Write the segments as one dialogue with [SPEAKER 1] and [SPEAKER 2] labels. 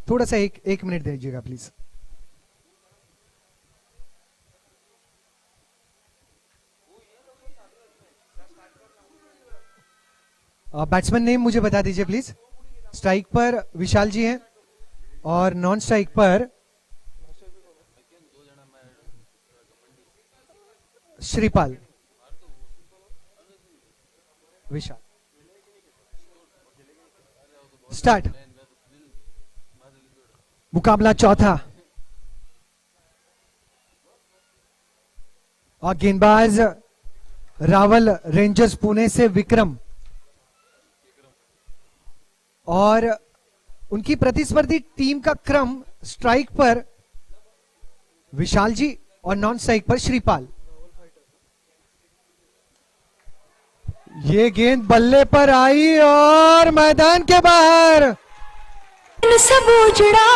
[SPEAKER 1] थोड़ा सा एक मिनट दीजिएगा प्लीज। बैट्समैन नेम मुझे बता दीजिए प्लीज। स्ट्राइक पर विशाल जी हैं और नॉन स्ट्राइक पर श्रीपाल। विशाल स्टार्ट। मुकाबला चौथा और गेंदबाज रावल रेंजर्स पुणे से विक्रम और उनकी प्रतिस्पर्धी टीम का क्रम स्ट्राइक पर विशाल जी और नॉन स्ट्राइक पर श्रीपाल। ये गेंद बल्ले पर आई और मैदान के बाहर।
[SPEAKER 2] सब उजड़ा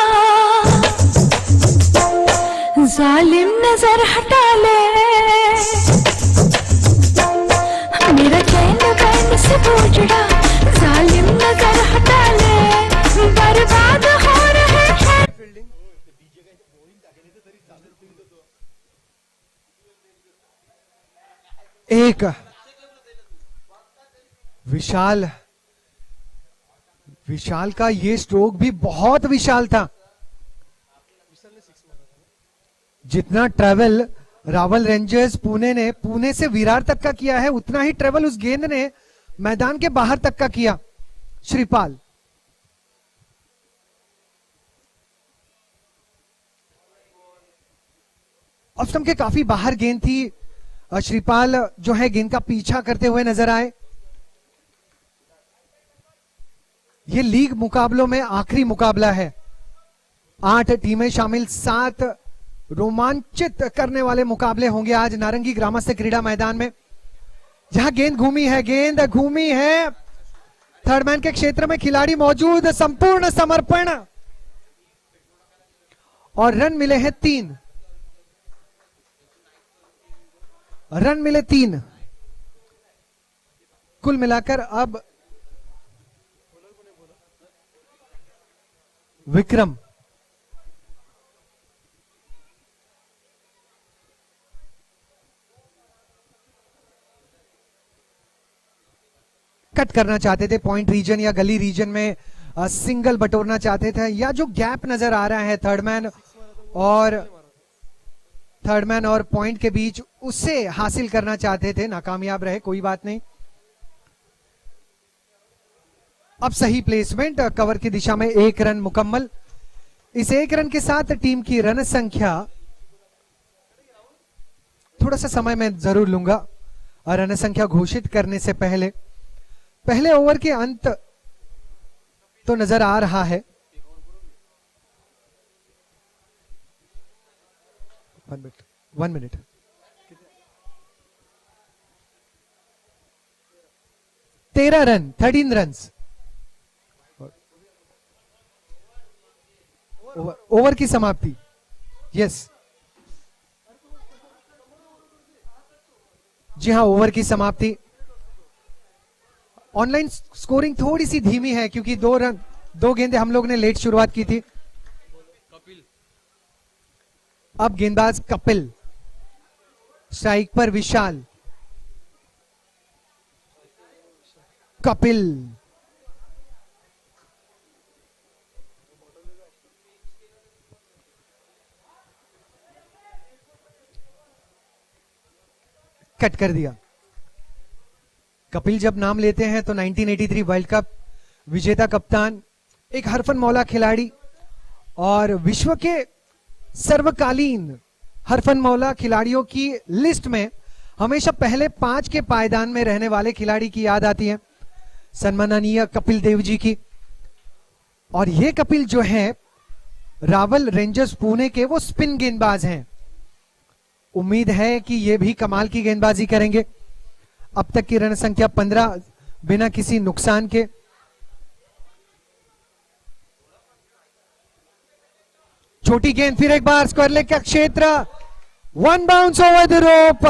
[SPEAKER 2] जालिम नजर हटा ले, मेरा चैन बैन सब उजड़ा जालिम नजर हटा ले, बर्बाद हो रहे हैं।
[SPEAKER 1] एक विशाल का ये स्ट्रोक भी बहुत विशाल था। जितना ट्रैवल रावल रेंजर्स पुणे ने पुणे से विरार तक का किया है, उतना ही ट्रैवल उस गेंद ने मैदान के बाहर तक का किया। श्रीपाल ऑफ स्टंप के काफी बाहर गेंद थी। श्रीपाल जो है गेंद का पीछा करते हुए नजर आए। ये लीग मुकाबलों में आखिरी मुकाबला है। 8 टीमें शामिल 7 रोमांचित करने वाले मुकाबले होंगे आज नारंगी ग्रामस्थ क्रीडा मैदान में, जहां गेंद घूमी है। थर्ड मैन के क्षेत्र में खिलाड़ी मौजूद, संपूर्ण समर्पण और रन मिले हैं 3। रन मिले 3। कुल मिलाकर अब विक्रम कट करना चाहते थे पॉइंट रीजन या गली रीजन में, सिंगल बटोरना चाहते थे, या जो गैप नजर आ रहा है थर्ड मैन और पॉइंट के बीच, उसे हासिल करना चाहते थे। नाकामयाब रहे, कोई बात नहीं। अब सही प्लेसमेंट, कवर की दिशा में 1 रन मुकम्मल। इस 1 रन के साथ टीम की रन संख्या, थोड़ा सा समय मैं जरूर लूंगा रन संख्या घोषित करने से पहले ओवर के अंत तो नजर आ रहा है। 1 मिनट। 13 run, 13 run. ओवर की समाप्ति। यस जी हाँ, ओवर की समाप्ति। ऑनलाइन स्कोरिंग थोड़ी सी धीमी है क्योंकि 2 गेंदें हम लोग ने लेट शुरुआत की थी। अब गेंदबाज कपिल, स्ट्राइक पर विशाल। कपिल कट कर दिया। कपिल जब नाम लेते हैं तो 1983 वर्ल्ड कप विजेता कप्तान, एक हरफन मौला खिलाड़ी और विश्व के सर्वकालीन हरफन मौला खिलाड़ियों की लिस्ट में हमेशा पहले 5 के पायदान में रहने वाले खिलाड़ी की याद आती है, सम्माननीय कपिल देव जी की। और ये कपिल जो है रावल रेंजर्स पुणे के, वो स्पिन गेंदबाज हैं। उम्मीद है कि ये भी कमाल की गेंदबाजी करेंगे। अब तक की रन संख्या 15 बिना किसी नुकसान के। छोटी गेंद, फिर एक बार स्क्वायर लेग का क्षेत्र, 1 बाउंस ओवर द रोप।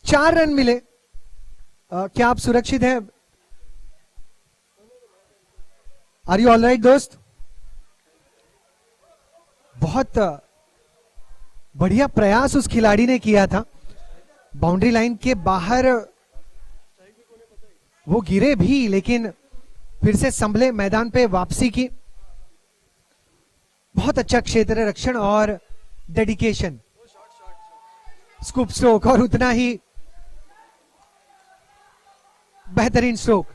[SPEAKER 1] चार रन मिले। क्या आप सुरक्षित हैं? आर यू ऑल राइट दोस्त? बहुत बढ़िया प्रयास उस खिलाड़ी ने किया था। बाउंड्री लाइन के बाहर वो गिरे भी, लेकिन फिर से संभले, मैदान पे वापसी की। बहुत अच्छा क्षेत्र रक्षण और डेडिकेशन। स्कूप स्ट्रोक और उतना ही बेहतरीन स्ट्रोक।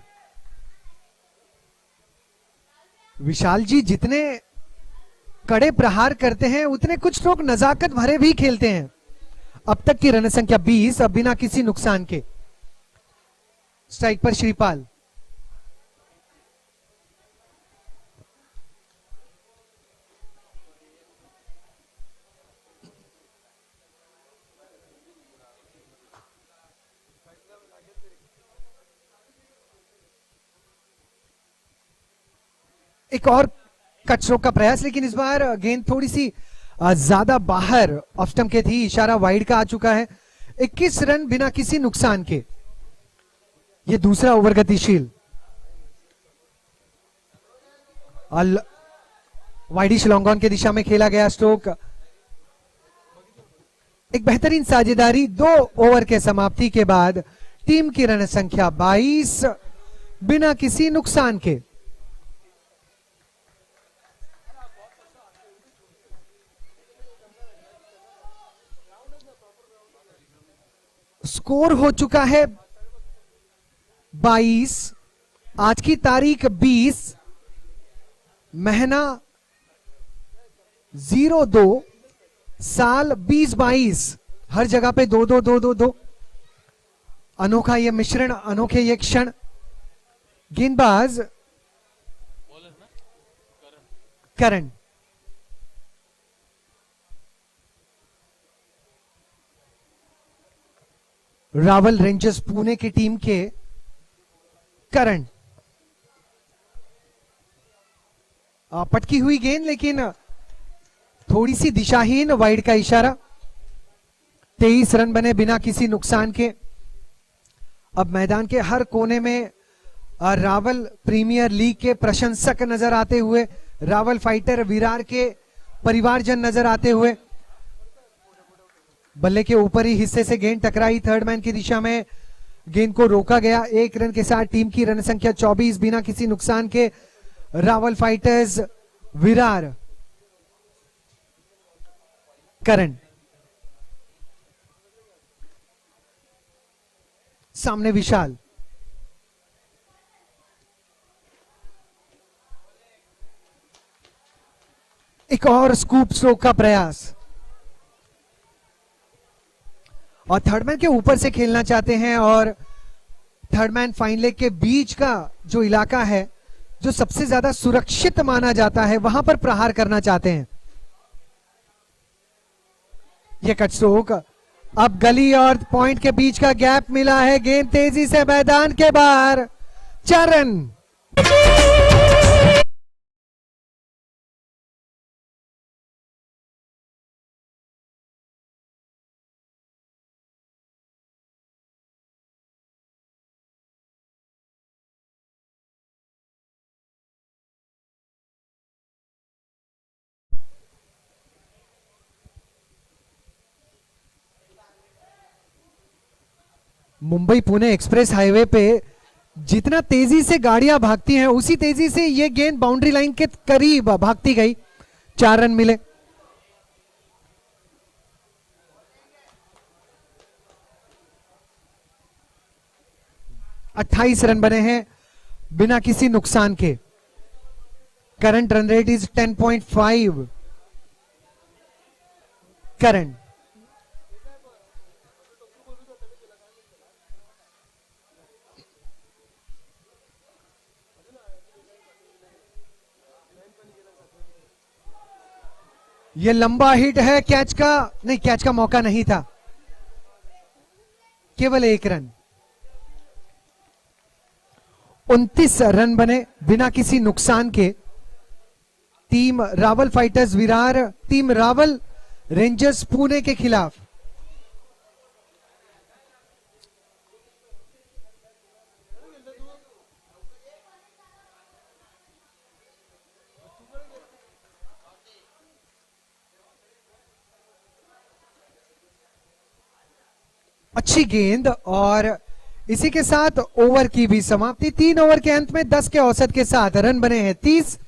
[SPEAKER 1] विशाल जी जितने कड़े प्रहार करते हैं उतने कुछ स्ट्रोक नजाकत भरे भी खेलते हैं। अब तक की रन संख्या 20, अब बिना किसी नुकसान के। स्ट्राइक पर श्रीपाल। एक और कट स्ट्रोक का प्रयास, लेकिन इस बार गेंद थोड़ी सी ज्यादा बाहर ऑफ स्टंप के थी। इशारा वाइड का आ चुका है। 21 रन बिना किसी नुकसान के। ये दूसरा ओवर गतिशील। वाइडिश लॉन्ग ऑन की दिशा में खेला गया स्ट्रोक। एक बेहतरीन साझेदारी 2 ओवर के समाप्ति के बाद। टीम की रन संख्या 22 बिना किसी नुकसान के। स्कोर हो चुका है 22। आज की तारीख 20, महीना 02, साल 2022। हर जगह पे 2-2-2-2-2। अनोखा ये मिश्रण, अनोखे ये क्षण। गेंदबाज करण। रावल रेंजर्स पुणे की टीम के करण। पटकी हुई गेंद, लेकिन थोड़ी सी दिशाहीन। वाइड का इशारा। 23 रन बने बिना किसी नुकसान के। अब मैदान के हर कोने में रावल प्रीमियर लीग के प्रशंसक नजर आते हुए, रावल फाइटर विरार के परिवारजन नजर आते हुए। बल्ले के ऊपरी हिस्से से गेंद टकराई, थर्ड मैन की दिशा में गेंद को रोका गया। 1 रन के साथ टीम की रन संख्या 24 बिना किसी नुकसान के। रावल फाइटर्स विरार। करण सामने विशाल। एक और स्कूप स्ट्रोक का प्रयास। और थर्ड मैन के ऊपर से खेलना चाहते हैं, और थर्ड मैन फाइन लेग के बीच का जो इलाका है, जो सबसे ज्यादा सुरक्षित माना जाता है, वहां पर प्रहार करना चाहते हैं। यह कट स्ट्रोक। अब गली और पॉइंट के बीच का गैप मिला है। गेंद तेजी से मैदान के बाहर। 4 run. Mumbai Pune express highway पे जितना तेजी से गाड़ियां भागती हैं, उसी तेजी से ये गेंद बाउंड्री लाइन के करीब भागती गई। 4 रन मिले। अट्ठाईस रन बने हैं बिना किसी नुकसान के। Current run rate is 10.5। Current ये लंबा हिट है। कैच का नहीं, कैच का मौका नहीं था। केवल 1 रन। 29 रन बने बिना किसी नुकसान के। Team Rawal fighters Virar team Rawal rangers Pune के खिलाफ। अच्छी गेंद और इसी के साथ ओवर की भी समाप्ति। 3 ओवर के अंत में 10 के औसत के साथ रन बने हैं 30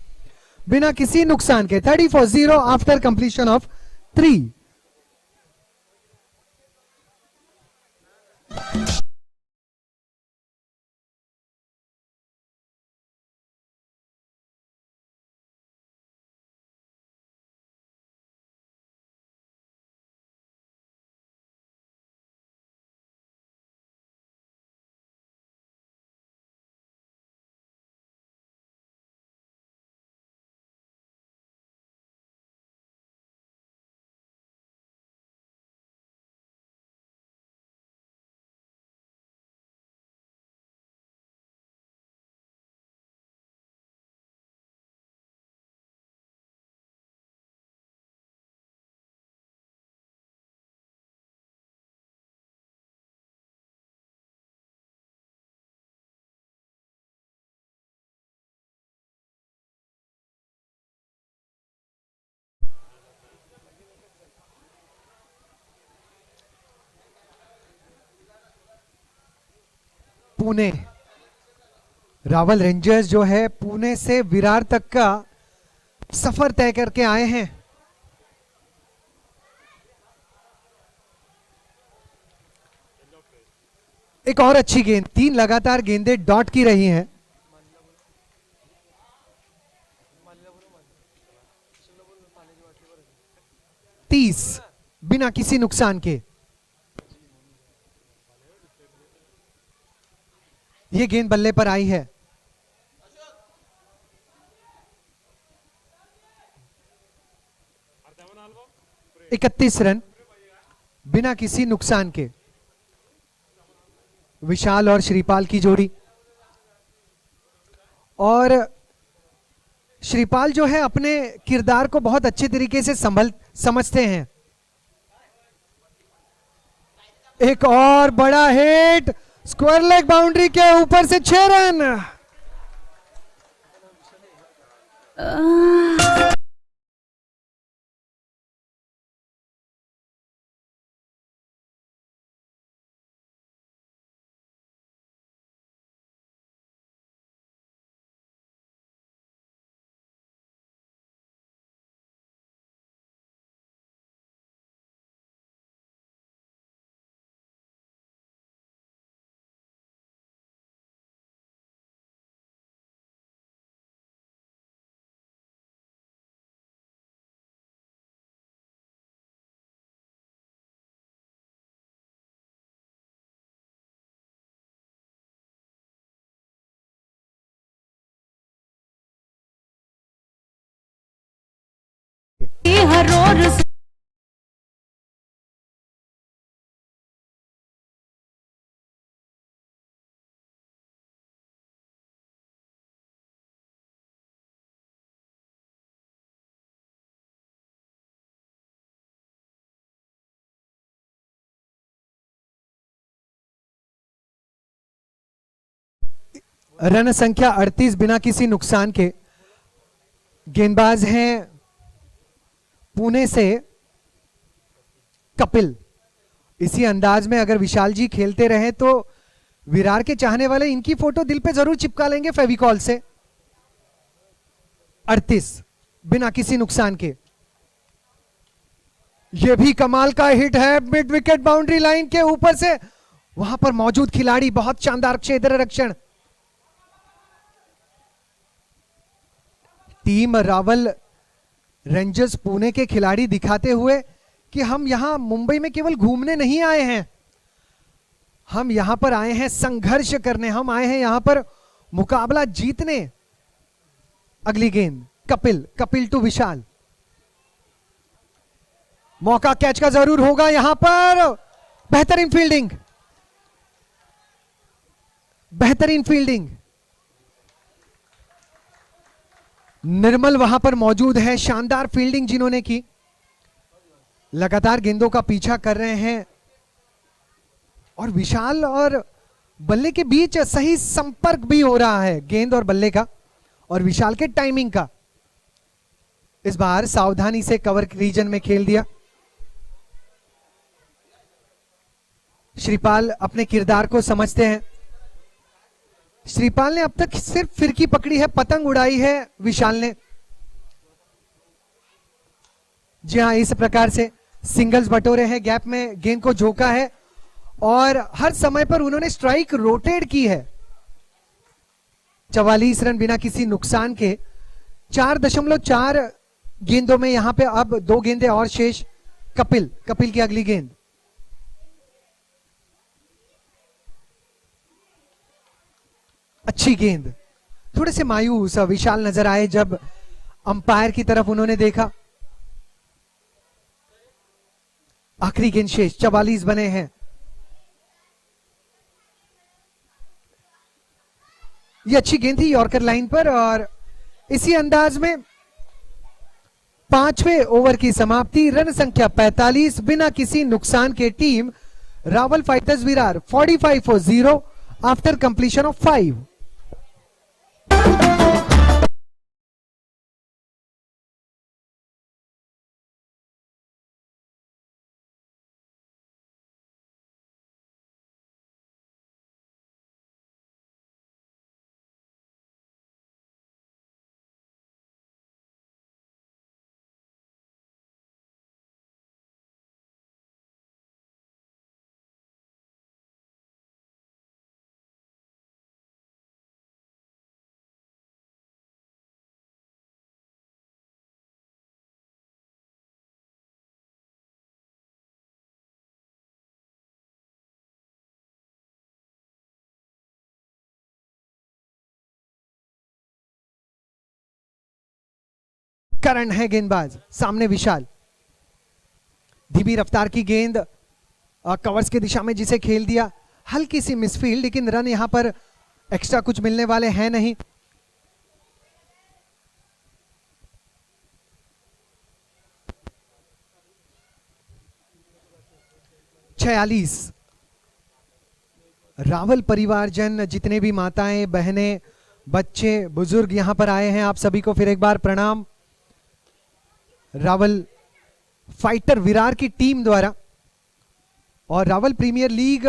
[SPEAKER 1] बिना किसी नुकसान के। 30 after completion of 3। Pune Rawal rangers जो है पुणे से विरार तक का सफर तय करके आए हैं। एक और अच्छी गेंद, 3 लगातार गेंदें डॉट की रही हैं। तीस बिना किसी नुकसान के। ये गेंद बल्ले पर आई है। इकतीस रन बिना किसी नुकसान के। विशाल और श्रीपाल की जोड़ी, और श्रीपाल जो है अपने किरदार को बहुत अच्छे तरीके से समझते हैं। एक और बड़ा हिट, स्क्वायर लेग बाउंड्री के ऊपर से 6 रन।
[SPEAKER 2] हर रोज
[SPEAKER 1] रन संख्या 38 बिना किसी नुकसान के। गेंदबाज हैं पुणे से कपिल। इसी अंदाज में अगर विशाल जी खेलते रहे तो विरार के चाहने वाले इनकी फोटो दिल पे जरूर चिपका लेंगे फेविकॉल से। 38 बिना किसी नुकसान के। यह भी कमाल का हिट है, मिड विकेट बाउंड्री लाइन के ऊपर से। वहां पर मौजूद खिलाड़ी बहुत शानदार क्षेत्र रक्षण। टीम रावल रेंजर्स पुणे के खिलाड़ी दिखाते हुए कि हम यहां मुंबई में केवल घूमने नहीं आए हैं, हम यहां पर आए हैं संघर्ष करने, हम आए हैं यहां पर मुकाबला जीतने। अगली गेंद कपिल टू विशाल। मौका कैच का जरूर होगा यहां पर। बेहतरीन फील्डिंग। निर्मल वहां पर मौजूद है, शानदार फील्डिंग जिन्होंने की। लगातार गेंदों का पीछा कर रहे हैं और विशाल और बल्ले के बीच सही संपर्क भी हो रहा है, गेंद और बल्ले का और विशाल के टाइमिंग का। इस बार सावधानी से कवर रीजन में खेल दिया। श्रीपाल अपने किरदार को समझते हैं। श्रीपाल ने अब तक सिर्फ फिरकी पकड़ी है, पतंग उड़ाई है विशाल ने। जी हाँ, इस प्रकार से सिंगल्स बटोरे हैं, गैप में गेंद को झोंका है और हर समय पर उन्होंने स्ट्राइक रोटेट की है। 44 रन बिना किसी नुकसान के। 4.4 गेंदों में यहां पे अब 2 गेंदें और शेष। कपिल की अगली गेंद। अच्छी गेंद। थोड़े से मायूस विशाल नजर आए जब अंपायर की तरफ उन्होंने देखा। आखिरी गेंद शेष, 44 बने हैं। ये अच्छी गेंद थी यॉर्कर लाइन पर और इसी अंदाज में 5वें ओवर की समाप्ति। रन संख्या 45 बिना किसी नुकसान के। Team Rawal fighters Virar 45 for 0 after completion of 5। करण है गेंदबाज, सामने विशाल। धीमी रफ्तार की गेंद कवर्स की दिशा में जिसे खेल दिया। हल्की सी मिसफील्ड, लेकिन रन यहां पर एक्स्ट्रा कुछ मिलने वाले हैं नहीं। छियालीस। रावल परिवारजन, जितने भी माताएं बहनें बच्चे बुजुर्ग यहां पर आए हैं, आप सभी को फिर एक बार प्रणाम। रावल फाइटर विरार की टीम द्वारा और रावल प्रीमियर लीग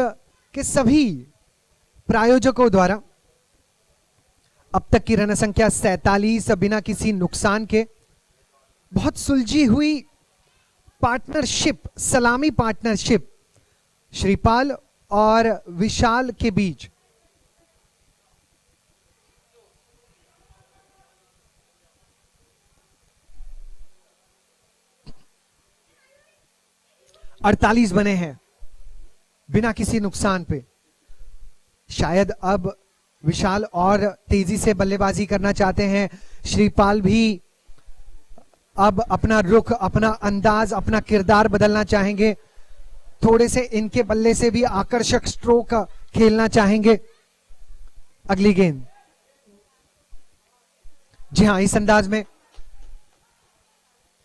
[SPEAKER 1] के सभी प्रायोजकों द्वारा अब तक की रन संख्या 47 बिना किसी नुकसान के। बहुत सुलझी हुई पार्टनरशिप, सलामी पार्टनरशिप श्रीपाल और विशाल के बीच। अड़तालीस बने हैं बिना किसी नुकसान पे। शायद अब विशाल और तेजी से बल्लेबाजी करना चाहते हैं। श्रीपाल भी अब अपना रुख, अपना अंदाज, अपना किरदार बदलना चाहेंगे। थोड़े से इनके बल्ले से भी आकर्षक स्ट्रोक खेलना चाहेंगे। अगली गेंद। जी हां, इस अंदाज में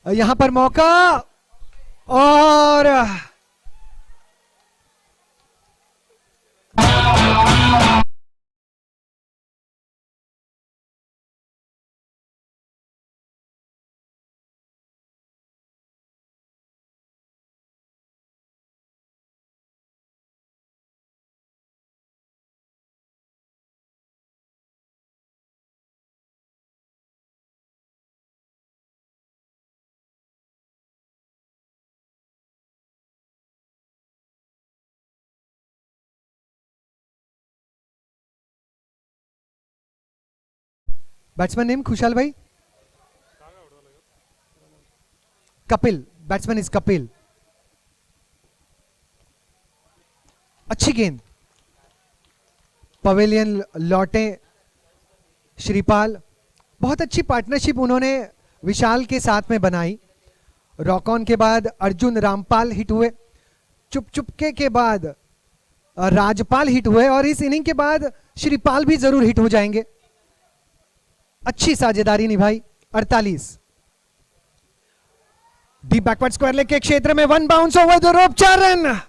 [SPEAKER 1] यहां पर मौका और बैट्समैन नेम खुशहाल भाई। Kapil, batsman is Kapil. अच्छी गेंद, पवेलियन लौटे श्रीपाल। बहुत अच्छी पार्टनरशिप उन्होंने विशाल के साथ में बनाई। रॉक ऑन के बाद अर्जुन रामपाल हिट हुए, चुप चुपके के बाद राजपाल हिट हुए और इस इनिंग के बाद श्रीपाल भी जरूर हिट हो जाएंगे। अच्छी साझेदारी निभाई। 48। डीप बैकवर्ड स्क्वायर लेग के क्षेत्र में 1 bounce over the rope, 4 run.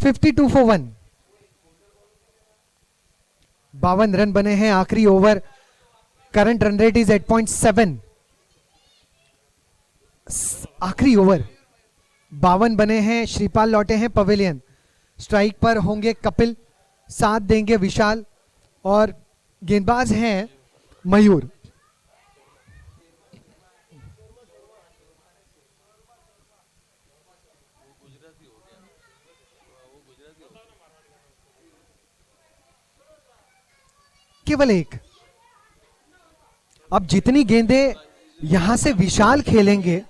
[SPEAKER 1] 52 for 1। 52 run बने हैं आखिरी over. Current run rate is 8.7। आखिरी ओवर 52 बने हैं। श्रीपाल लौटे हैं पवेलियन। स्ट्राइक पर होंगे कपिल, साथ देंगे विशाल और गेंदबाज हैं मयूर। केवल एक। अब जितनी गेंदें यहां से विशाल खेलेंगे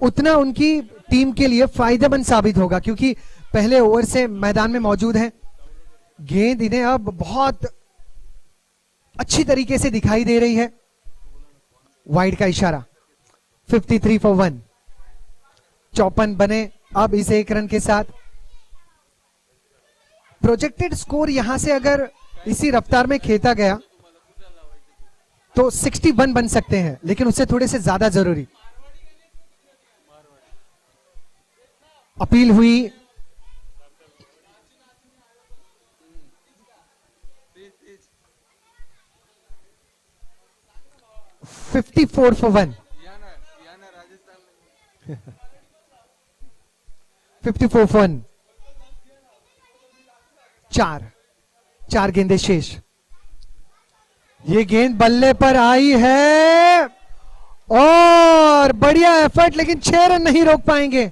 [SPEAKER 1] उतना उनकी टीम के लिए फायदेमंद साबित होगा, क्योंकि पहले ओवर से मैदान में मौजूद है। गेंद इन्हें अब बहुत अच्छी तरीके से दिखाई दे रही है। वाइड का इशारा। 53 फॉर 1। 54 बने अब इस एक रन के साथ। प्रोजेक्टेड स्कोर यहां से अगर इसी रफ्तार में खेता गया तो 61 बन सकते हैं, लेकिन उससे थोड़े से ज्यादा जरूरी। अपील हुई। Fifty 54 for 1। 54 फॉर 1। चार गेंदें शेष। ये गेंद बल्ले पर आई है और बढ़िया एफर्ट, लेकिन 6 रन नहीं रोक पाएंगे।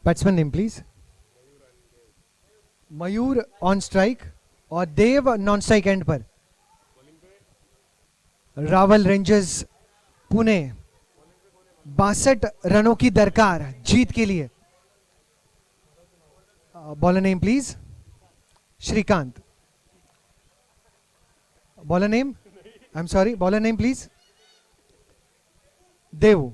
[SPEAKER 1] Batsman name please. Mayur on strike और देव नॉन स्ट्राइक एंड पर। रावल रेंजर्स पुणे 62 रनों की दरकार जीत के लिए। Bowler name please. Srikanth. Bowler name, I am sorry, bowler name please. Dev.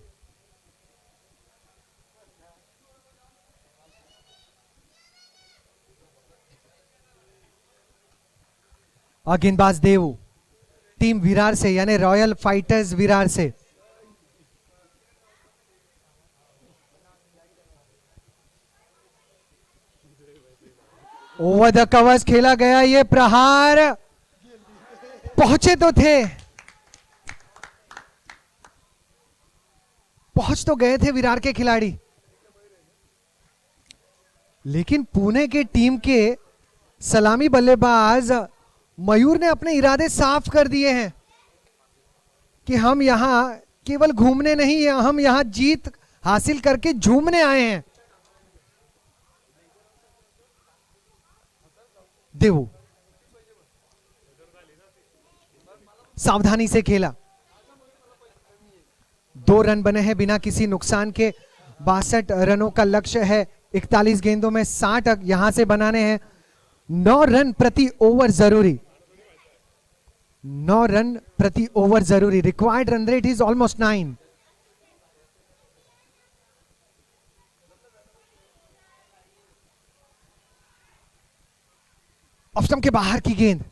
[SPEAKER 1] गेंदबाज देव टीम विरार से यानी रॉयल फाइटर्स विरार से। ओवर द कवर्स खेला गया ये प्रहार, पहुंचे तो थे, पहुंच तो गए थे विरार के खिलाड़ी, लेकिन पुणे के टीम के सलामी बल्लेबाज मयूर ने अपने इरादे साफ कर दिए हैं कि हम यहां केवल घूमने नहीं, हम यहां जीत हासिल करके झूमने आए हैं। देवू सावधानी से खेला, 2 रन बने हैं बिना किसी नुकसान के। 62 रनों का लक्ष्य है, 41 गेंदों में 60 यहां से बनाने हैं। 9 रन प्रति ओवर जरूरी, 9 रन प्रति ओवर जरूरी। Required run rate is almost 9। Off stump के बाहर की गेंद,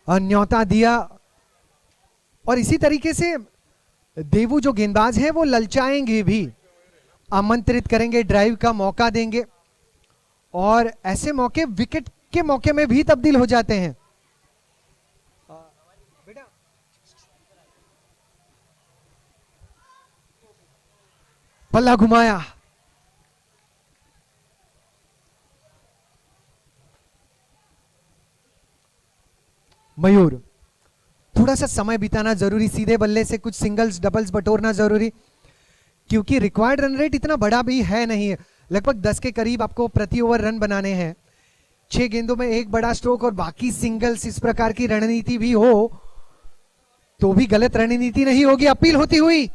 [SPEAKER 1] न्योता दिया, और इसी तरीके से देवू जो गेंदबाज है वो ललचाएंगे भी, आमंत्रित करेंगे, ड्राइव का मौका देंगे, और ऐसे मौके विकेट के मौके में भी तब्दील हो जाते हैं। पल्ला घुमाया, मयूर थोड़ा सा समय बिताना जरूरी, सीधे बल्ले से कुछ सिंगल्स डबल्स बटोरना जरूरी, क्योंकि रिक्वायर्ड रन रेट इतना बड़ा भी है नहीं है, लगभग 10 के करीब आपको प्रति ओवर रन बनाने हैं। 6 गेंदों में 1 बड़ा स्ट्रोक और बाकी सिंगल्स, इस प्रकार की रणनीति भी हो तो भी गलत रणनीति नहीं होगी। अपील होती हुई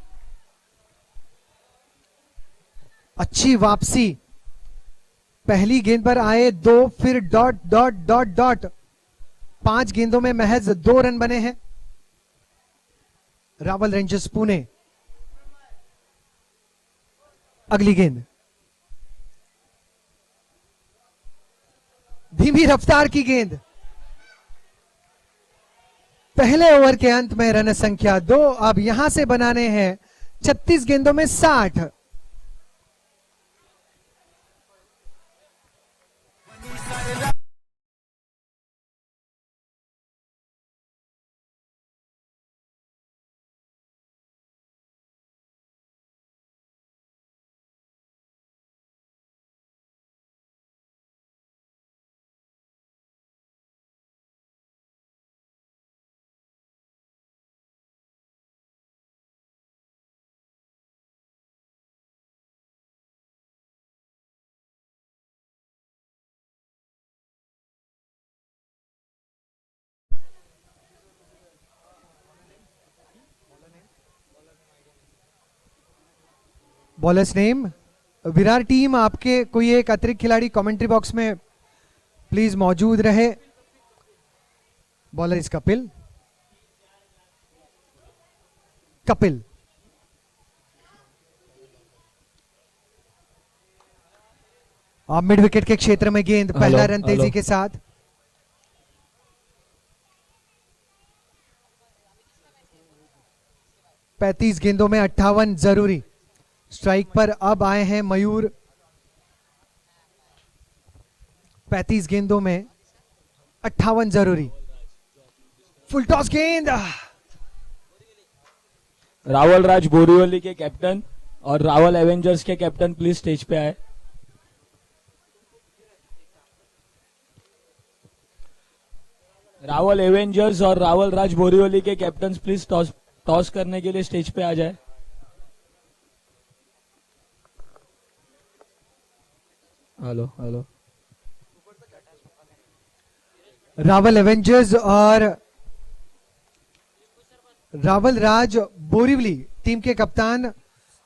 [SPEAKER 1] अच्छी वापसी, पहली गेंद पर आए 2, फिर डॉट डॉट डॉट डॉट, 5 गेंदों में महज 2 रन बने हैं। रावल रेंजर्स पुणे, अगली गेंद धीमी रफ्तार की गेंद, पहले ओवर के अंत में रन संख्या 2 अब यहां से बनाने हैं 36 गेंदों में 60। बॉलर्स नेम, विरार टीम आपके कोई एक अतिरिक्त खिलाड़ी कमेंट्री बॉक्स में प्लीज मौजूद रहे। Bowler is Kapil. Kapil mid wicket के क्षेत्र में गेंद, पहला रन तेजी के साथ। पैंतीस गेंदों में 58 जरूरी। स्ट्राइक पर अब आए हैं मयूर, 35 गेंदों में 58 जरूरी। फुल टॉस गेंद,
[SPEAKER 3] रावल राज बोरिवली के कैप्टन और रावल एवेंजर्स के कैप्टन प्लीज स्टेज पे आए। रावल एवेंजर्स और रावल राज बोरिवली के कैप्टन प्लीज टॉस करने के लिए स्टेज पे आ जाए। हेलो हेलो
[SPEAKER 1] रावल एवेंजर्स और रावल राज बोरीवली टीम के कप्तान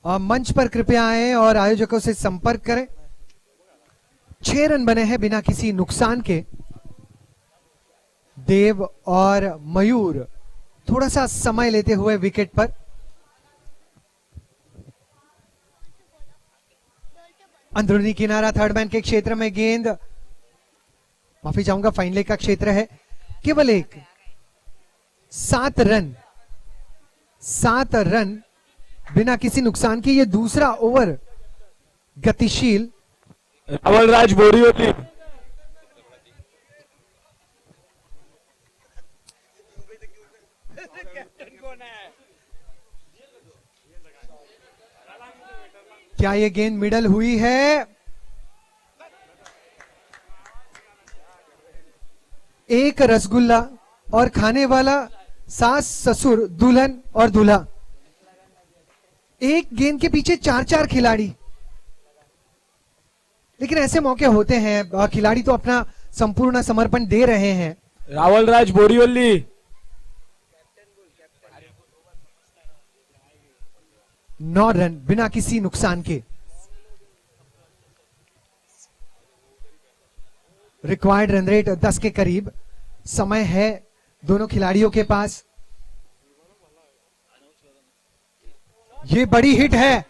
[SPEAKER 1] मंच पर कृपया आए और आयोजकों से संपर्क करें। 6 रन बने हैं बिना किसी नुकसान के। देव और मयूर थोड़ा सा समय लेते हुए विकेट पर। अंदरूनी किनारा थर्ड मैन के क्षेत्र में गेंद, माफी चाहूंगा, फाइन लेग का क्षेत्र है। केवल एक 7 रन बिना किसी नुकसान के। ये दूसरा ओवर गतिशील।
[SPEAKER 3] रावल राज बोरीवली।
[SPEAKER 1] क्या ये गेंद मिडल हुई है? एक रसगुल्ला और खाने वाला सास ससुर दुल्हन और दूल्हा। एक गेंद के पीछे 4-4 खिलाड़ी। लेकिन ऐसे मौके होते हैं, खिलाड़ी तो अपना संपूर्ण समर्पण दे रहे हैं।
[SPEAKER 3] रावल राज बोरीवली।
[SPEAKER 1] 9 रन बिना किसी नुकसान के। रिक्वायर्ड रन रेट 10 के करीब। समय है दोनों खिलाड़ियों के पास। ये बड़ी हिट है,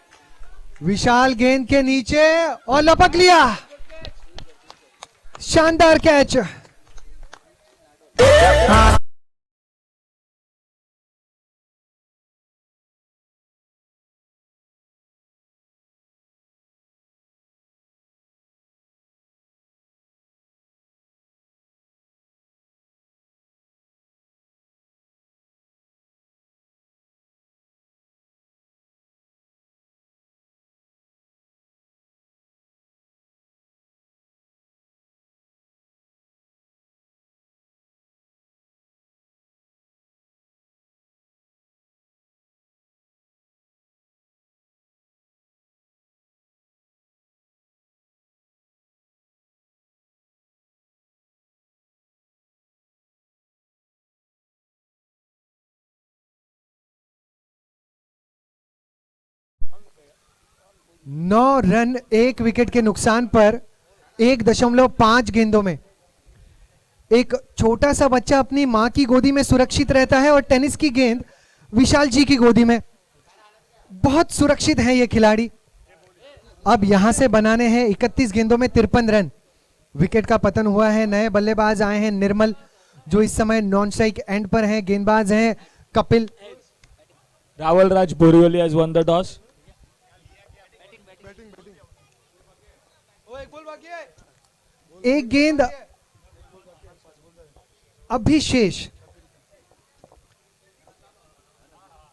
[SPEAKER 1] विशाल गेंद के नीचे और लपक लिया। शानदार कैच। नौ रन 1 विकेट के नुकसान पर 1.5 गेंदों में। एक छोटा सा बच्चा अपनी मां की गोदी में सुरक्षित रहता है और टेनिस की गेंद विशाल जी की गोदी में। बहुत सुरक्षित है ये खिलाड़ी। अब यहां से बनाने हैं 31 गेंदों में 53 रन। विकेट का पतन हुआ है। नए बल्लेबाज आए हैं निर्मल, जो इस समय नॉन स्ट्राइक एंड पर हैं। गेंदबाज हैं कपिल।
[SPEAKER 3] रावल राज Borivali has won the toss.
[SPEAKER 1] एक गेंद अभी शेष।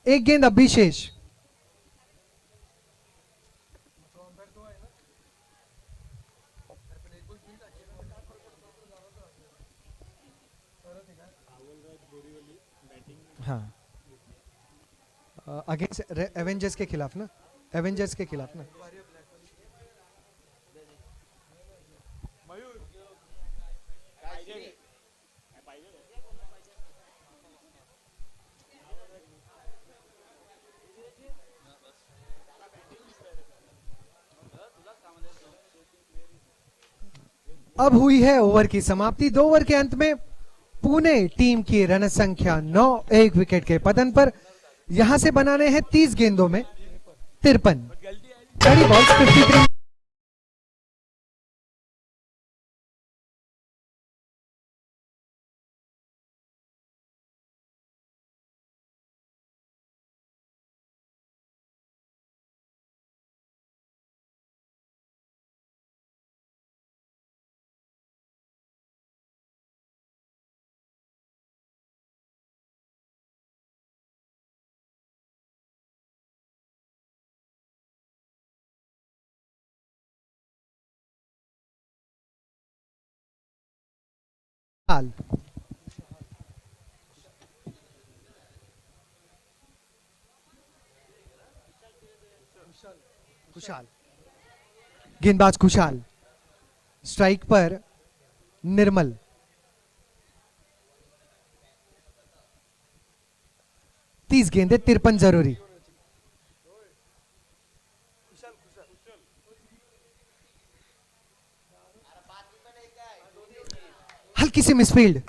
[SPEAKER 1] एक गेंद अभी शेष। हाँ, अगेंस्ट एवेंजर्स के खिलाफ ना, एवेंजर्स के खिलाफ ना। अब हुई है ओवर की समाप्ति। 2 ओवर के अंत में पुणे टीम की रन संख्या 9, 1 विकेट के पतन पर। यहां से बनाने हैं 30 गेंदों में 53। बड़ी बॉल्स 53। हाल खुशहाल, गेंदबाज खुशहाल। स्ट्राइक पर निर्मल। तीस गेंदे 53 जरूरी। हल्की सी मिसफील्ड।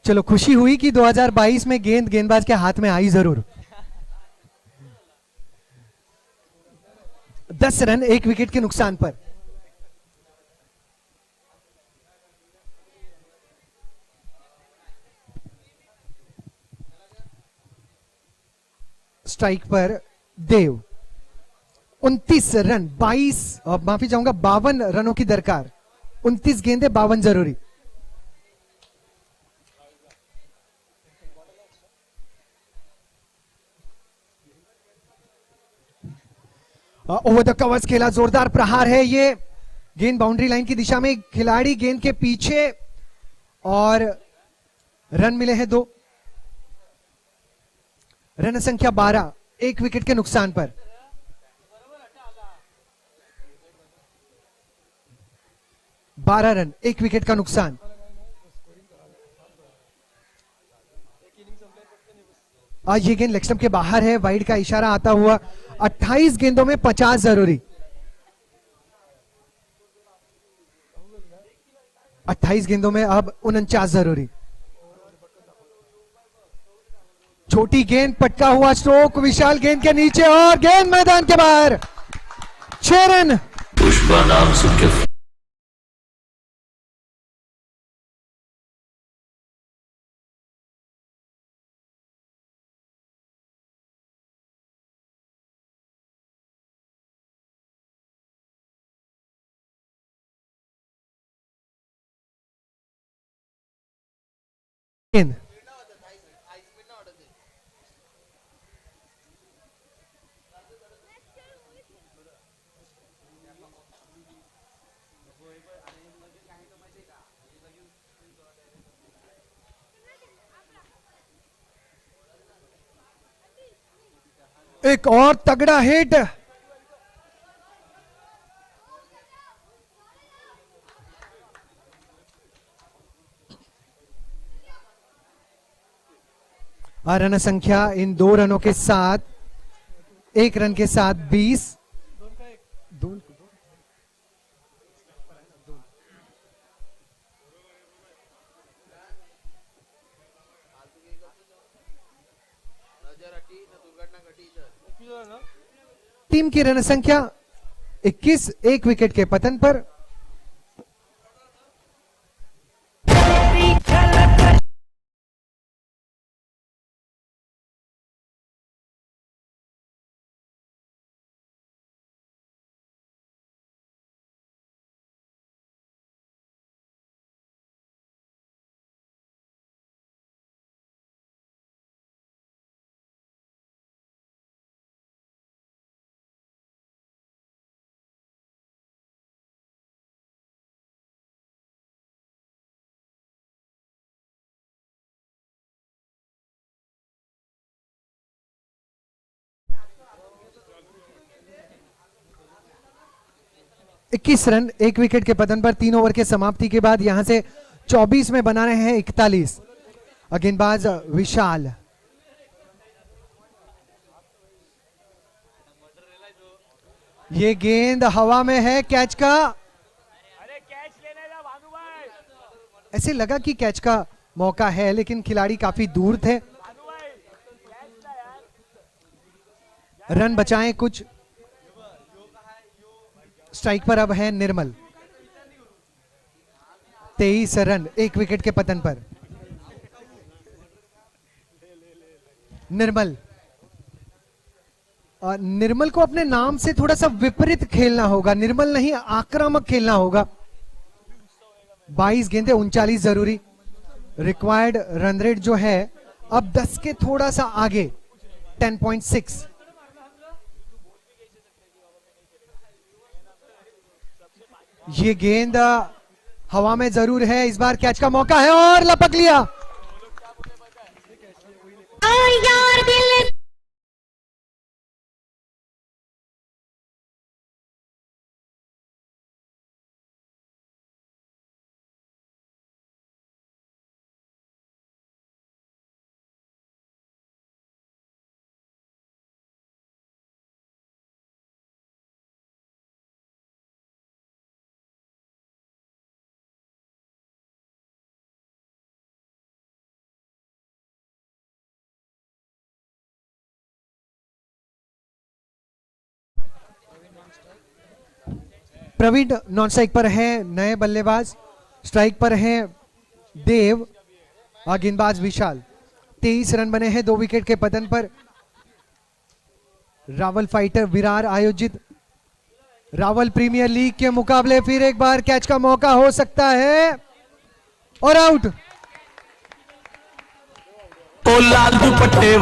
[SPEAKER 1] चलो खुशी हुई कि 2022 में गेंद गेंदबाज के हाथ में आई जरूर। 10 रन 1 विकेट के नुकसान पर। स्ट्राइक पर देव। 29 रन 22 माफी चाहूंगा 52 रनों की दरकार। 29 गेंदे 52 जरूरी। ओवर द कवर्स खेला, जोरदार प्रहार है ये। गेंद बाउंड्री लाइन की दिशा में, खिलाड़ी गेंद के पीछे और रन मिले हैं 2। रन संख्या 12 1 विकेट के नुकसान पर। बारह रन 1 विकेट का नुकसान। आज ये गेंद लेग स्टंप के बाहर है, वाइड का इशारा आता हुआ। 28 गेंदों में 50 जरूरी। 28 गेंदों में अब 49 जरूरी। छोटी गेंद, पटका हुआ स्ट्रोक, विशाल गेंद के नीचे और गेंद मैदान के बाहर। 6 रन।
[SPEAKER 4] पुष्पा नाम सुन के
[SPEAKER 1] गेंद एक और तगड़ा हिट। रन संख्या इन 2 रनों के साथ, 1 रन के साथ 20। टीम की रन संख्या 21 1 विकेट के पतन पर। इक्कीस रन 1 विकेट के पतन पर। 3 ओवर के समाप्ति के बाद यहां से 24 में बना रहे हैं 41। गेंदबाज विशाल। ये गेंद हवा में है, कैच का।
[SPEAKER 3] अरे कैच लेने जा भानु भाई।
[SPEAKER 1] ऐसे लगा कि कैच का मौका है, लेकिन खिलाड़ी काफी दूर थे।
[SPEAKER 3] भानु भाई कैच ला यार।
[SPEAKER 1] रन बचाएं कुछ। स्ट्राइक पर अब है निर्मल। 23 रन 1 विकेट के पतन पर। निर्मल निर्मल को अपने नाम से थोड़ा सा विपरीत खेलना होगा। निर्मल नहीं, आक्रामक खेलना होगा। 22 गेंदे 39 जरूरी। रिक्वायर्ड रन रेट जो है अब 10 के थोड़ा सा आगे, 10.6। ये गेंद हवा में जरूर है, इस बार कैच का मौका है और लपक लिया।
[SPEAKER 2] यार दिल
[SPEAKER 1] प्रवीण नॉन स्ट्राइक पर है, नए बल्लेबाज स्ट्राइक पर है देव और गेंदबाज विशाल। 23 रन बने हैं 2 विकेट के पतन पर। रावल फाइटर विरार आयोजित रावल प्रीमियर लीग के मुकाबले फिर एक बार कैच का मौका हो सकता है और आउट।
[SPEAKER 5] ओ लाल दुपट्टे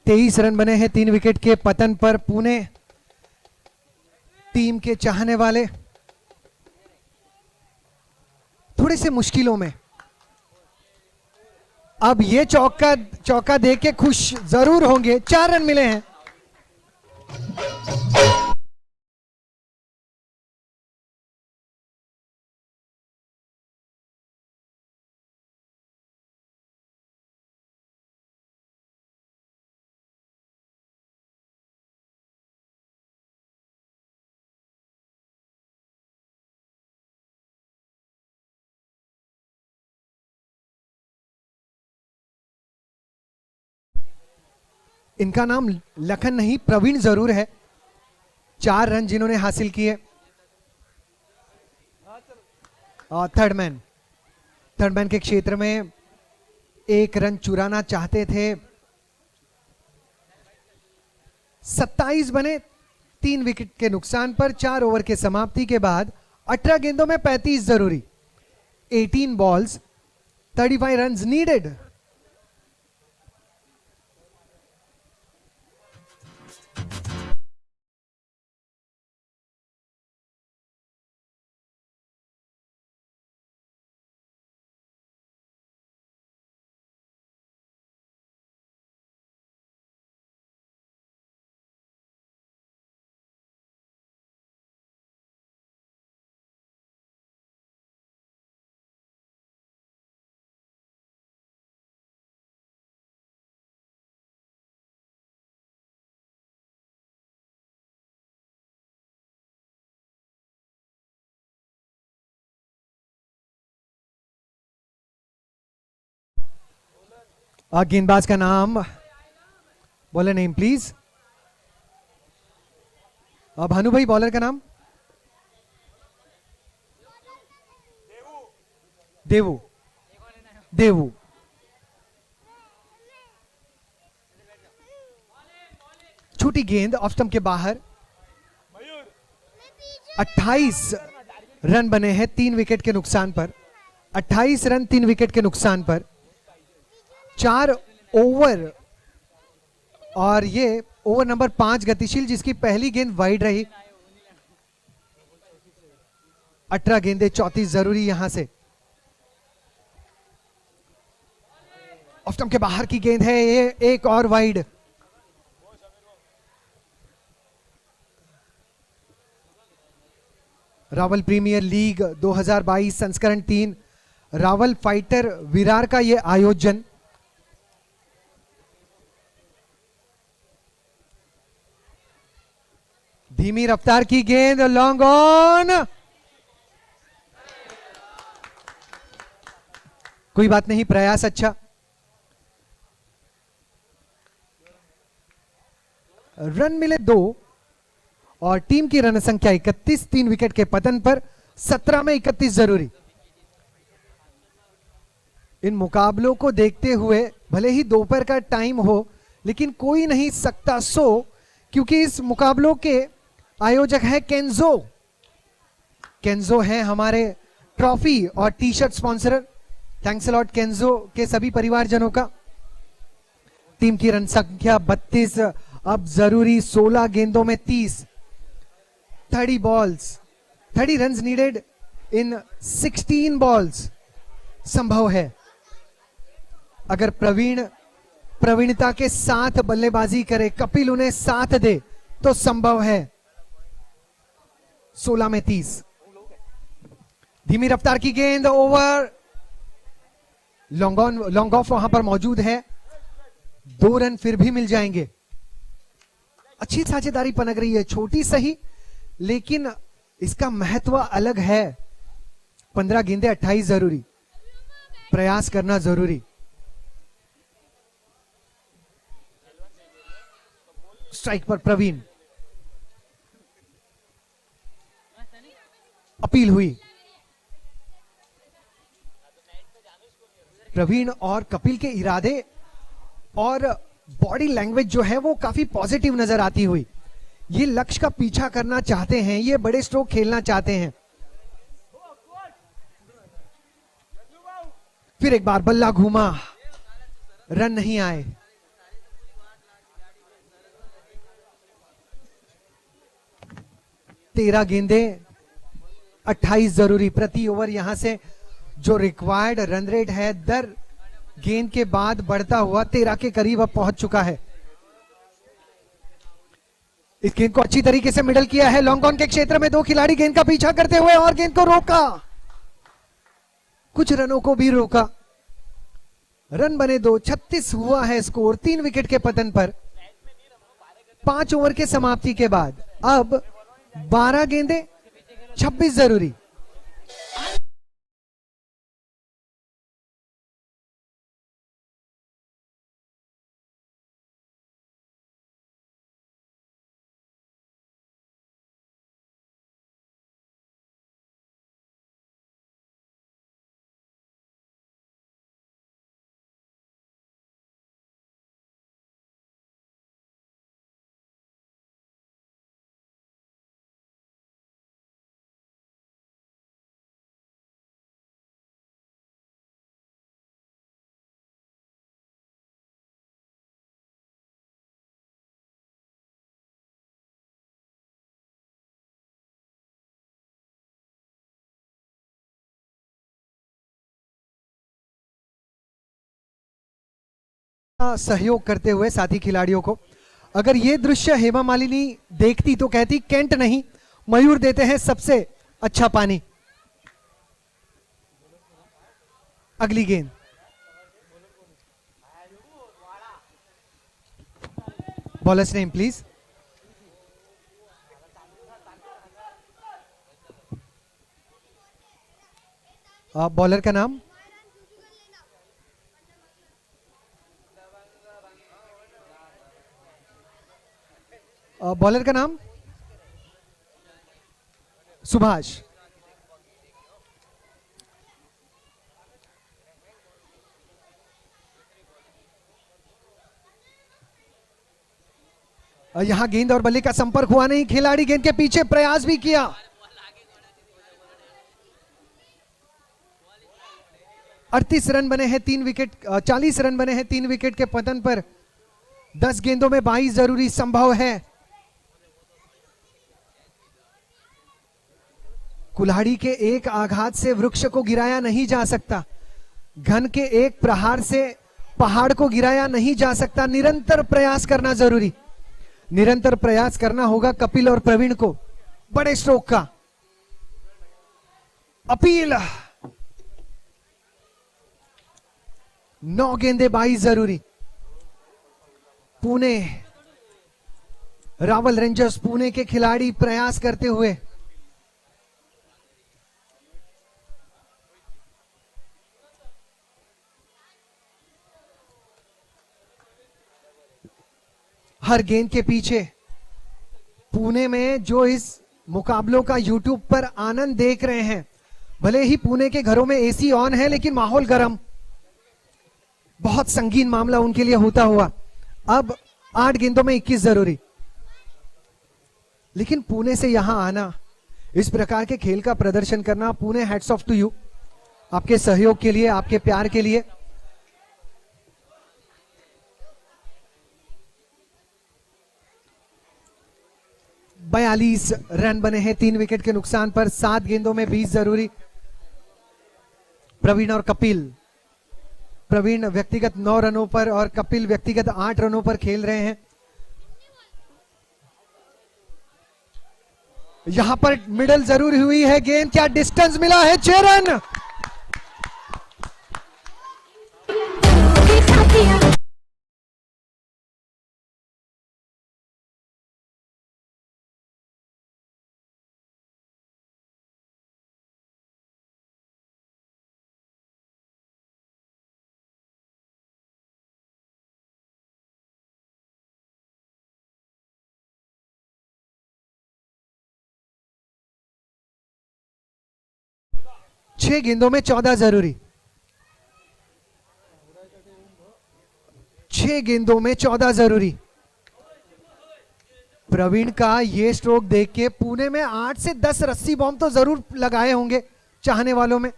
[SPEAKER 1] तेईस रन बने हैं 3 विकेट के पतन पर। पुणे टीम के चाहने वाले थोड़े से मुश्किलों में। अब ये चौका देख के खुश जरूर होंगे। 4 रन मिले हैं। इनका नाम लखन नहीं प्रवीण जरूर है। 4 रन जिन्होंने हासिल किए। थर्ड मैन के क्षेत्र में 1 रन चुराना चाहते थे। 27 बने 3 विकेट के नुकसान पर। 4 ओवर के समाप्ति के बाद 18 गेंदों में 35 जरूरी। 18 बॉल्स 35 रन नीडेड। गेंदबाज का नाम, बॉलर नेम प्लीज। भानु भाई बॉलर का नाम। देवू। देवू। छोटी गेंद ऑफ स्टंप के बाहर। 28 रन बने हैं 3 विकेट के नुकसान पर। 28 रन 3 विकेट के नुकसान पर। 4 ओवर और ये ओवर नंबर 5 गतिशील, जिसकी पहली गेंद वाइड रही। 18 गेंदे 34 जरूरी यहां से। ऑफ स्टंप के बाहर की गेंद है, ये एक और वाइड। रावल प्रीमियर लीग 2022 संस्करण 3 रावल फाइटर विरार का ये आयोजन। धीमी रफ्तार की गेंद, लॉन्ग ऑन। कोई बात नहीं, प्रयास अच्छा। रन मिले 2 और टीम की रन संख्या 31, 3 विकेट के पतन पर 17 में 31 जरूरी। इन मुकाबलों को देखते हुए भले ही दोपहर का टाइम हो, लेकिन कोई नहीं सकता सो, क्योंकि इस मुकाबलों के आयोजक है केंजो। केंजो है हमारे ट्रॉफी और T shirt sponsor. Thanks a lot Kenzo के सभी परिवारजनों का। टीम की रन संख्या 32, अब जरूरी 16 गेंदों में 30, 30 balls, 30 run needed in 16 balls. संभव है अगर प्रवीणता के साथ बल्लेबाजी करे, कपिल उन्हें साथ दे तो संभव है। 16 में 30, धीमी रफ्तार की गेंद, ओवर, लॉन्ग ऑफ वहां पर मौजूद है। 2 रन फिर भी मिल जाएंगे। अच्छी साझेदारी पनक रही है, छोटी सही लेकिन इसका महत्व अलग है। 15 गेंदे 28 जरूरी, प्रयास करना जरूरी। स्ट्राइक पर प्रवीण, अपील हुई। प्रवीण और कपिल के इरादे और बॉडी लैंग्वेज जो है वो काफी पॉजिटिव नजर आती हुई। ये लक्ष्य का पीछा करना चाहते हैं, ये बड़े स्ट्रोक खेलना चाहते हैं। फिर एक बार बल्ला घूमा, रन नहीं आए। तेरह गेंदे 28 जरूरी। प्रति ओवर यहां से जो रिक्वायर्ड रन रेट है दर गेंद के बाद बढ़ता हुआ 13 के करीब अब पहुंच चुका है। इस गेंद को अच्छी तरीके से मिडल किया है। लॉन्ग ऑन के क्षेत्र में 2 खिलाड़ी गेंद का पीछा करते हुए और गेंद को रोका, कुछ रनों को भी रोका। रन बने 2, 36 हुआ है स्कोर 3 विकेट के पतन पर 5 ओवर के समाप्ति के बाद। अब 12 गेंदे 26 जरूरी। सहयोग करते हुए साथी खिलाड़ियों को। अगर ये दृश्य हेमा मालिनी देखती तो कहती कैंट नहीं, मयूर देते हैं सबसे अच्छा पानी। अगली गेंद, बॉलर्स नेम प्लीज। बॉलर का नाम, बॉलर का नाम सुभाष। यहां गेंद और बल्ले का संपर्क हुआ नहीं, खिलाड़ी गेंद के पीछे प्रयास भी किया। अड़तीस रन बने हैं 3 विकेट, 40 रन बने हैं 3 विकेट के पतन पर। 10 गेंदों में 22 जरूरी संभव है। कुल्हाड़ी के एक आघात से वृक्ष को गिराया नहीं जा सकता, घन के एक प्रहार से पहाड़ को गिराया नहीं जा सकता। निरंतर प्रयास करना जरूरी, निरंतर प्रयास करना होगा कपिल और प्रवीण को। बड़े स्ट्रोक का अपील। 9 गेंदे 22 जरूरी। पुणे, रावल रेंजर्स पुणे के खिलाड़ी प्रयास करते हुए। हर गेंद के पीछे पुणे में जो इस मुकाबलों का यूट्यूब पर आनंद देख रहे हैं, भले ही पुणे के घरों में एसी ऑन है लेकिन माहौल गर्म, बहुत संगीन मामला उनके लिए होता हुआ। अब 8 गेंदों में 21 जरूरी, लेकिन पुणे से यहां आना, इस प्रकार के खेल का प्रदर्शन करना, Pune hats off to you, आपके सहयोग के लिए, आपके प्यार के लिए। बयालीस रन बने हैं 3 विकेट के नुकसान पर, 7 गेंदों में 20 जरूरी। प्रवीण और कपिल, प्रवीण व्यक्तिगत 9 रनों पर और कपिल व्यक्तिगत 8 रनों पर खेल रहे हैं। यहां पर मिडल जरूर हुई है गेंद, क्या डिस्टेंस मिला है, 6 रन। छह गेंदों में 14 जरूरी, 6 गेंदों में 14 जरूरी। प्रवीण का ये स्ट्रोक देख के पुणे में 8 से 10 रस्सी बॉम्ब तो जरूर लगाए होंगे चाहने वालों में।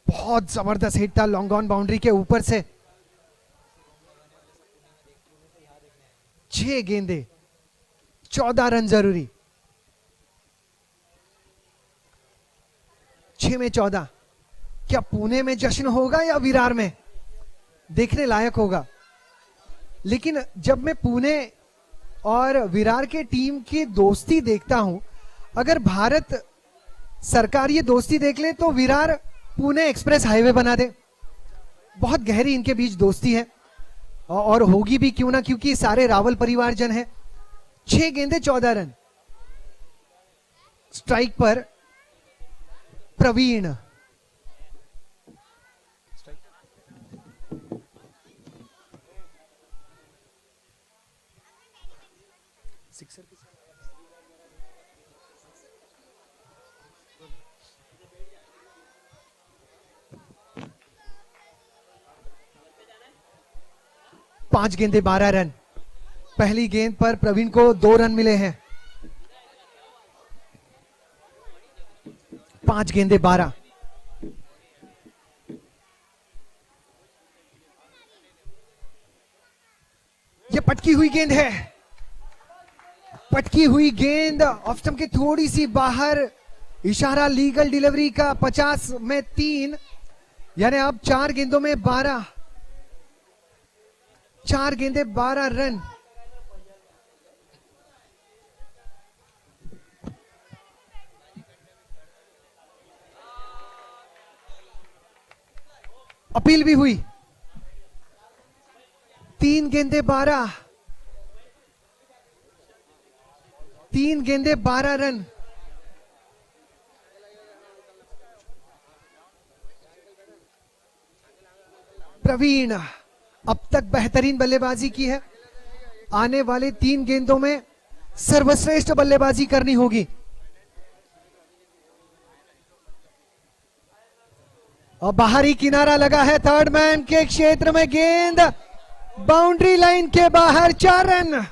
[SPEAKER 1] बहुत जबरदस्त हिट था लॉन्ग ऑन बाउंड्री के ऊपर से। 6 गेंदे 14 रन जरूरी, 6 में 14। क्या पुणे में जश्न होगा या विरार में, देखने लायक होगा। लेकिन जब मैं पुणे और विरार के टीम की दोस्ती देखता हूं, अगर भारत सरकार ये दोस्ती देख ले तो विरार पुणे एक्सप्रेस हाईवे बना दे। बहुत गहरी इनके बीच दोस्ती है और होगी भी क्यों ना, क्योंकि सारे रावल परिवारजन हैं। 6 गेंदे 14 रन। स्ट्राइक पर प्रवीण, पांच गेंदे 12 रन। पहली गेंद पर प्रवीण को 2 रन मिले हैं। 5 गेंदे 12। ये पटकी हुई गेंद है, पटकी हुई गेंद ऑफ स्टंप के थोड़ी सी बाहर। इशारा लीगल डिलीवरी का। 50 में 3, यानी अब 4 गेंदों में 12, 4 गेंदे 12 रन। अपील भी हुई। 3 गेंदे 12, 3 गेंदे 12 रन। प्रवीण अब तक बेहतरीन बल्लेबाजी की है, आने वाले 3 गेंदों में सर्वश्रेष्ठ बल्लेबाजी करनी होगी। और बाहरी किनारा लगा है थर्ड मैन के क्षेत्र में, गेंद बाउंड्री लाइन के बाहर, 4 रन।